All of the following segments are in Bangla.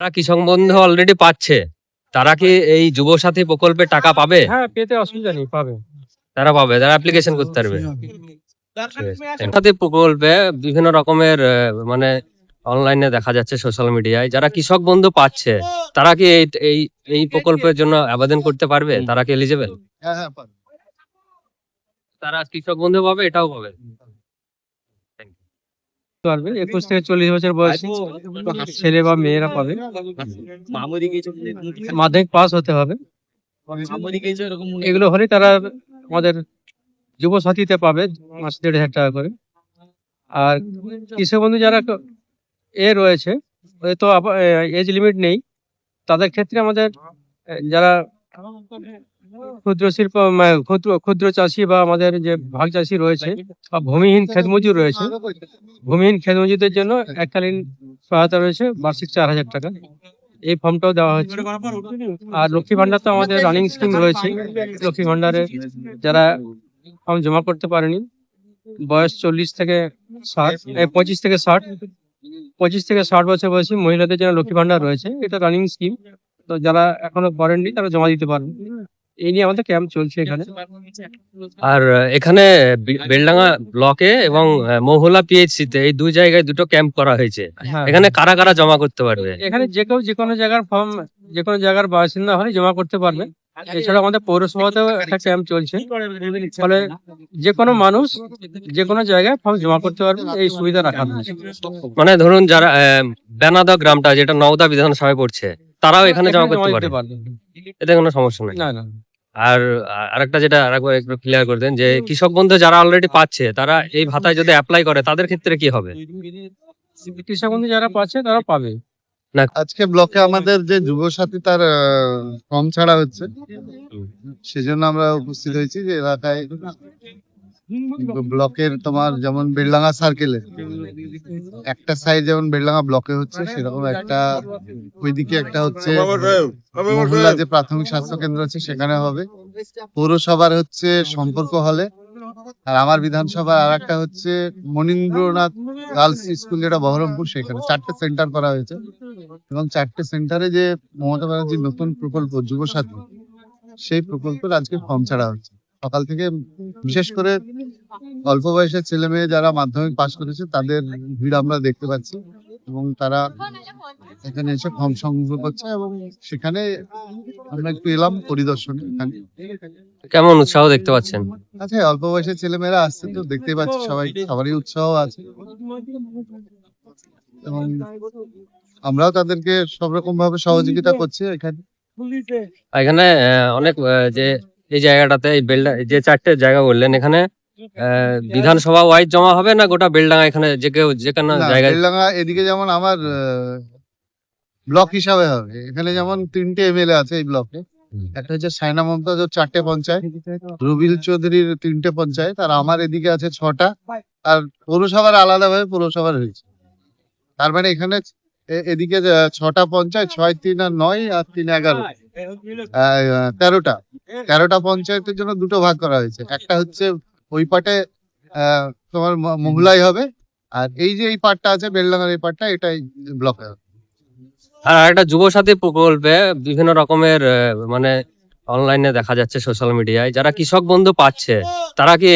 তারা কৃষক বন্ধু অলরেডি পাচ্ছে, তারা কি এই যুবসাথী প্রকল্পে টাকা পাবে? হ্যাঁ, পেতে অসুবিধা নেই, পাবে। তারা পাবে, তারা অ্যাপ্লিকেশন করতে পারবে। সাথী প্রকল্পে বিভিন্ন রকমের মানে অনলাইনে দেখা যাচ্ছে, সোশ্যাল মিডিয়ায় যারা কৃষক বন্ধু পাচ্ছে, তারা কি এই প্রকল্পের জন্য আবেদন করতে পারবে? তারা কি এলিজিবল? তারা কৃষক বন্ধু পাবে, এটাও পাবে। পারবে 21 থেকে 40 বছর বয়সী ছেলে বা মেয়েরা পাবে। মাধ্যমিক পাস হতে হবে। এগুলো হলে তারা আমাদের যুব সাথীতে পাবে মাসে 1,500 টাকা করে। আর কৃষক বন্ধু যারা রয়েছে, তো এজ লিমিট নেই, তাদের ক্ষেত্রে আমাদের যারা ক্ষুদ্র শিল্প ক্ষুদ্র চাষী বা আমাদের যে ভাগ চাষী রয়েছে বা ভূমিহীন ক্ষেতমজুর রয়েছে, ভূমিহীন ক্ষেতমজুরদের জন্য এককালীন সহায়তা রয়েছে, বার্ষিক 4,000 টাকা। এই ফর্মটাও দেওয়া হচ্ছে। আর লক্ষ্মী ভান্ডার তো আমাদের রানিং স্কিম রয়েছে। লক্ষ্মী ভান্ডারে যারা ফর্ম জমা করতে পারেনি, বয়স 40 থেকে 60, 25 থেকে 60, 25 থেকে 60 বছর বয়সী মহিলাদের জন্য লক্ষ্মী ভান্ডার রয়েছে। এটা রানিং স্কিম, তো যারা এখনো করেননি তারা জমা দিতে পারবে। এই নিয়ে আমাদের ক্যাম্প চলছে এখানে। আর এখানে বেলডাঙ্গা ব্লকে এবং মহুলা পিএইচসি তে এই দুই জায়গায় দুটো ক্যাম্প করা হয়েছে। হ্যাঁ, এখানে কারা কারা জমা করতে পারবে? এখানে যে কেউ যে কোনো জায়গার ফর্ম, যে কোনো জায়গার বাসিন্দা হলে জমা করতে পারবে। এছাড়া আমাদের পৌরসভাতেও একটা ক্যাম্প চলছে, ফলে যে কোনো মানুষ যে কোনো জায়গায় ফর্ম জমা করতে পারবে, এই সুবিধা রাখা হয়েছে। মানে ধরুন যারা বেনাদা গ্রামটা যেটা নওদা বিধানসভায় পড়ছে, তারাও এখানে জমা করতে দিতে পারবে, পারবে। এতে কোনো সমস্যা নেই। না না, আর আরেকটা যেটা আরেকবার একটু ক্লিয়ার করে দেন, যে কৃষক বন্ধু যারা অলরেডি পাচ্ছে, তারা এই ভাতায় যদি অ্যাপ্লাই করে তাদের ক্ষেত্রে কি হবে? কৃষক বন্ধু যারা পাচ্ছে তারা পাবে। আজকে ব্লকে আমাদের যে যুব সাথী তার ফর্ম ছাড়া হচ্ছে, সেজন্য আমরা উপস্থিত হয়েছি যে এলাকায় ব্লকের তোমার যেমন বেলডাঙ্গা সার্কেলে একটা সাইড যেমন বেলডাঙ্গা ব্লকে হচ্ছে, সেরকম একটা ওইদিকে একটা হচ্ছে মহল্লা যে প্রাথমিক স্বাস্থ্য কেন্দ্র আছে সেখানে হবে। পৌরসভার হচ্ছে সম্পর্ক হলে, আর আমার বিধানসভার আর একটা হচ্ছে মনীন্দ্রনাথ গার্লস স্কুল যেটা বহরমপুর, সেখানে 4টে সেন্টার করা হয়েছে। এবং 4টে সেন্টারে যে মমতা ব্যানার্জির নতুন প্রকল্প যুব সাথী, সেই প্রকল্পের আজকে ফর্ম ছাড়া হচ্ছে সকাল থেকে। বিশেষ করে অল্প বয়সের ছেলে মেয়ে যারা মাধ্যমিক পাশ করেছে তাদের ভিড় আমরা দেখতে পাচ্ছি, এবং তারা এখানে এসে ফর্ম সংগ্রহ করছে। এবং সেখানে আমরা একটু এলাম পরিদর্শনে। এখানে কেমন উৎসাহ দেখতে পাচ্ছেন? আচ্ছা, অল্প বয়সের ছেলেমেয়েরা আসছে, তো দেখতেই পাচ্ছি সবারই উৎসাহ আছে, এবং আমরাও তাদেরকে সব রকম ভাবে সহযোগিতা করছি। এখানে অনেক যে এই জায়গাটাতে এই যে 4টে জায়গা বললেন, এখানে বিধানসভা ওয়াইজ জমা হবে না গোটা বেলডাঙ্গা এখানে যে কেউ যে কোনো জায়গায়? বেলডাঙ্গা এদিকে যেমন আমার ব্লক হিসাবে হবে, এখানে যেমন 3টে এমএলএ আছে এই ব্লকে। একটা হচ্ছে সাইনা মমতাজ, 4টে পঞ্চায়েত, রবিল চৌধুরীর 3টে পঞ্চায়েত, আর আমার এদিকে আছে 6টা। আর পৌরসভার আলাদাভাবে পৌরসভার হয়েছে। তার মানে এখানে এদিকে 6টা পঞ্চায়েত, 6 3 আর 9 আর 3 11, 13টা পঞ্চায়েতের জন্য দুটো ভাগ করা হয়েছে। একটা হচ্ছে ওই পাটে তোমার মহুলাই হবে, আর এই যে এই পাটটা আছে বেলডাঙ্গার এই পাটটা, এটাই ব্লকে হবে। আর একটা যুবসাথী প্রকল্পে বিভিন্ন রকমের মানে অনলাইনে দেখা যাচ্ছে, সোশ্যাল মিডিয়ায় যারা কৃষক বন্ধু পাচ্ছে, তারা কি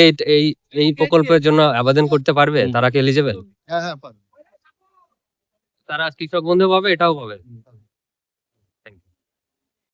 এই প্রকল্পের জন্য আবেদন করতে পারবে? তারা কি এলিজিবল? হ্যাঁ, তারা কৃষক বন্ধু পাবে, এটাও পাবে।